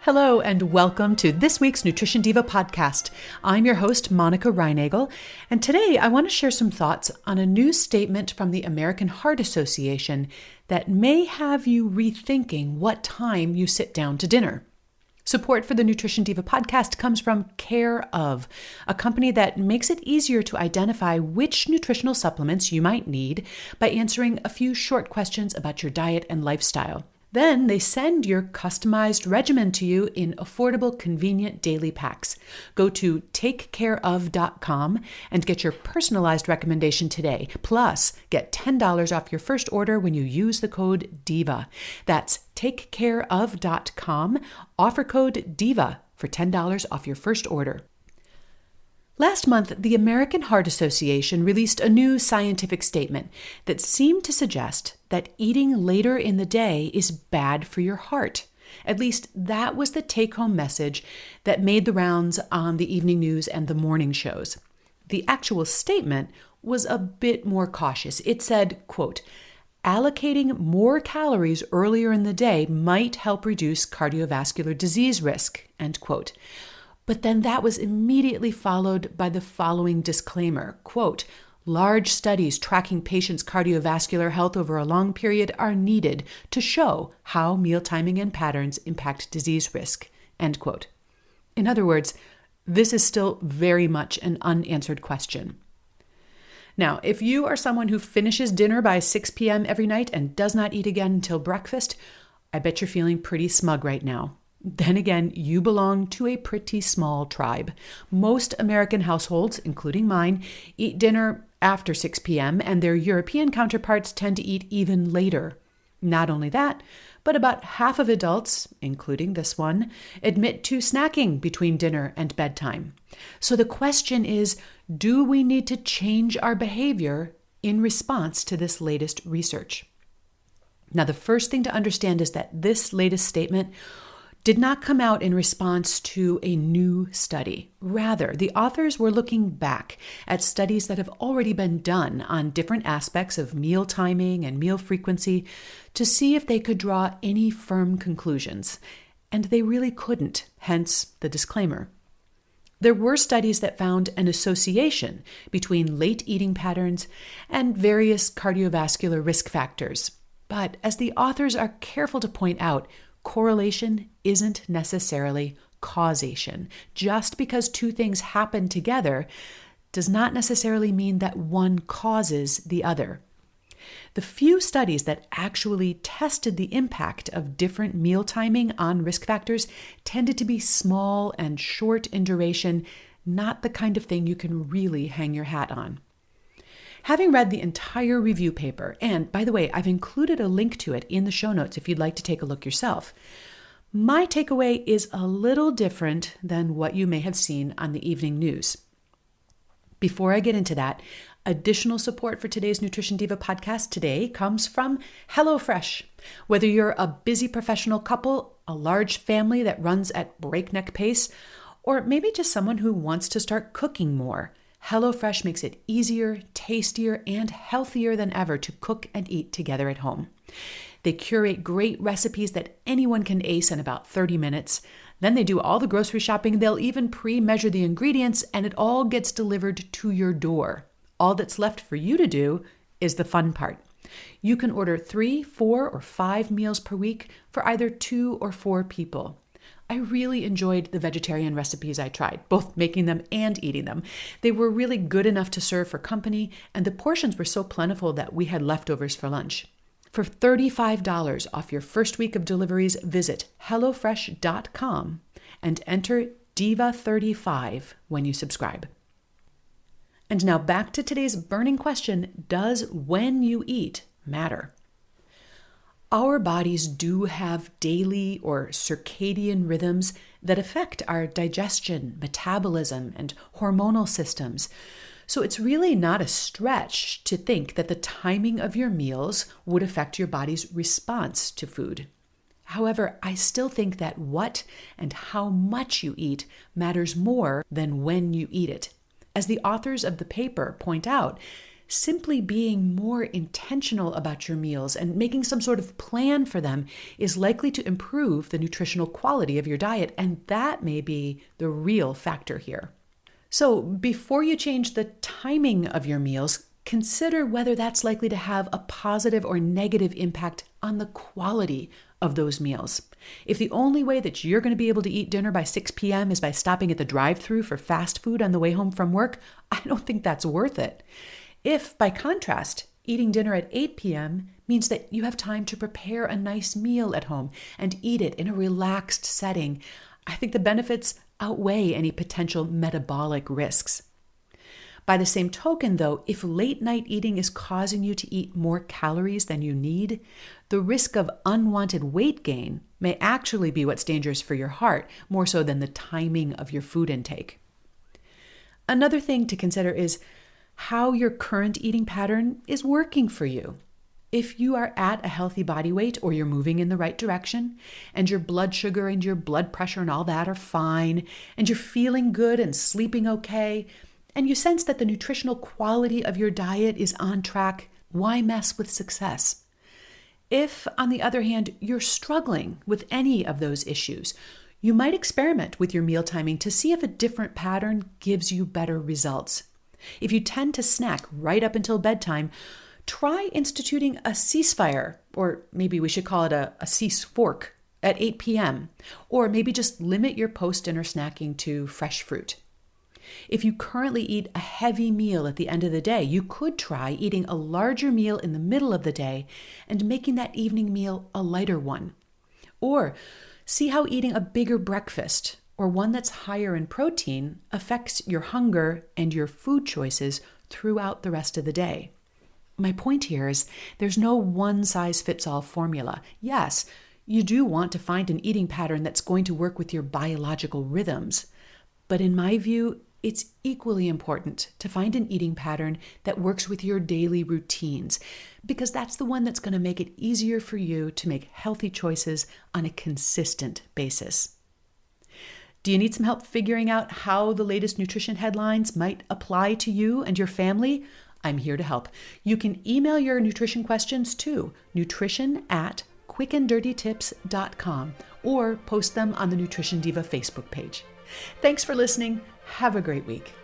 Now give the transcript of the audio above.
Hello and welcome to this week's Nutrition Diva podcast. I'm your host, Monica Reinagel, and today I want to share some thoughts on a new statement from the American Heart Association that may have you rethinking what time you sit down to dinner. Support for the Nutrition Diva podcast comes from Care of, a company that makes it easier to identify which nutritional supplements you might need by answering a few short questions about your diet and lifestyle. Then they send your customized regimen to you in affordable, convenient daily packs. Go to takecareof.com and get your personalized recommendation today. Plus, get $10 off your first order when you use the code DIVA. That's takecareof.com. Offer code DIVA for $10 off your first order. Last month, the American Heart Association released a new scientific statement that seemed to suggest that eating later in the day is bad for your heart. At least that was the take-home message that made the rounds on the evening news and the morning shows. The actual statement was a bit more cautious. It said, quote, allocating more calories earlier in the day might help reduce cardiovascular disease risk, end quote. But then that was immediately followed by the following disclaimer, quote, large studies tracking patients' cardiovascular health over a long period are needed to show how meal timing and patterns impact disease risk, end quote. In other words, this is still very much an unanswered question. Now, if you are someone who finishes dinner by 6 p.m. every night and does not eat again until breakfast, I bet you're feeling pretty smug right now. Then again, you belong to a pretty small tribe. Most American households, including mine, eat dinner after 6 p.m., and their European counterparts tend to eat even later. Not only that, but about half of adults, including this one, admit to snacking between dinner and bedtime. So the question is, do we need to change our behavior in response to this latest research? Now, the first thing to understand is that this latest statement did not come out in response to a new study. Rather, the authors were looking back at studies that have already been done on different aspects of meal timing and meal frequency to see if they could draw any firm conclusions. And they really couldn't, hence the disclaimer. There were studies that found an association between late eating patterns and various cardiovascular risk factors. But as the authors are careful to point out, correlation isn't necessarily causation. Just because two things happen together does not necessarily mean that one causes the other. The few studies that actually tested the impact of different meal timing on risk factors tended to be small and short in duration, not the kind of thing you can really hang your hat on. Having read the entire review paper, and by the way, I've included a link to it in the show notes if you'd like to take a look yourself, my takeaway is a little different than what you may have seen on the evening news. Before I get into that, additional support for today's Nutrition Diva podcast today comes from HelloFresh. Whether you're a busy professional couple, a large family that runs at breakneck pace, or maybe just someone who wants to start cooking more, HelloFresh makes it easier, tastier, and healthier than ever to cook and eat together at home. They curate great recipes that anyone can ace in about 30 minutes. Then they do all the grocery shopping. They'll even pre-measure the ingredients, and it all gets delivered to your door. All that's left for you to do is the fun part. You can order 3, 4, or 5 meals per week for either 2 or 4 people. I really enjoyed the vegetarian recipes I tried, both making them and eating them. They were really good enough to serve for company, and the portions were so plentiful that we had leftovers for lunch. For $35 off your first week of deliveries, visit HelloFresh.com and enter DIVA35 when you subscribe. And now back to today's burning question, does when you eat matter? Our bodies do have daily or circadian rhythms that affect our digestion, metabolism, and hormonal systems. So it's really not a stretch to think that the timing of your meals would affect your body's response to food. However, I still think that what and how much you eat matters more than when you eat it. As the authors of the paper point out, Simply being more intentional about your meals and making some sort of plan for them is likely to improve the nutritional quality of your diet, and that may be the real factor here. So before you change the timing of your meals, consider whether that's likely to have a positive or negative impact on the quality of those meals. If the only way that you're going to be able to eat dinner by 6 p.m. is by stopping at the drive-thru for fast food on the way home from work, I don't think that's worth it. If, by contrast, eating dinner at 8 p.m. means that you have time to prepare a nice meal at home and eat it in a relaxed setting, I think the benefits outweigh any potential metabolic risks. By the same token, though, if late night eating is causing you to eat more calories than you need, the risk of unwanted weight gain may actually be what's dangerous for your heart, more so than the timing of your food intake. Another thing to consider is how your current eating pattern is working for you. If you are at a healthy body weight or you're moving in the right direction, and your blood sugar and your blood pressure and all that are fine, and you're feeling good and sleeping okay, and you sense that the nutritional quality of your diet is on track, why mess with success? If, on the other hand, you're struggling with any of those issues, you might experiment with your meal timing to see if a different pattern gives you better results. If you tend to snack right up until bedtime, try instituting a ceasefire, or maybe we should call it a cease fork, at 8 p.m., or maybe just limit your post-dinner snacking to fresh fruit. If you currently eat a heavy meal at the end of the day, you could try eating a larger meal in the middle of the day and making that evening meal a lighter one. Or see how eating a bigger breakfast or one that's higher in protein affects your hunger and your food choices throughout the rest of the day. My point here is there's no one-size-fits-all formula. Yes, you do want to find an eating pattern that's going to work with your biological rhythms. But in my view, it's equally important to find an eating pattern that works with your daily routines, because that's the one that's going to make it easier for you to make healthy choices on a consistent basis. Do you need some help figuring out how the latest nutrition headlines might apply to you and your family? I'm here to help. You can email your nutrition questions to nutrition@quickanddirtytips.com or post them on the Nutrition Diva Facebook page. Thanks for listening. Have a great week.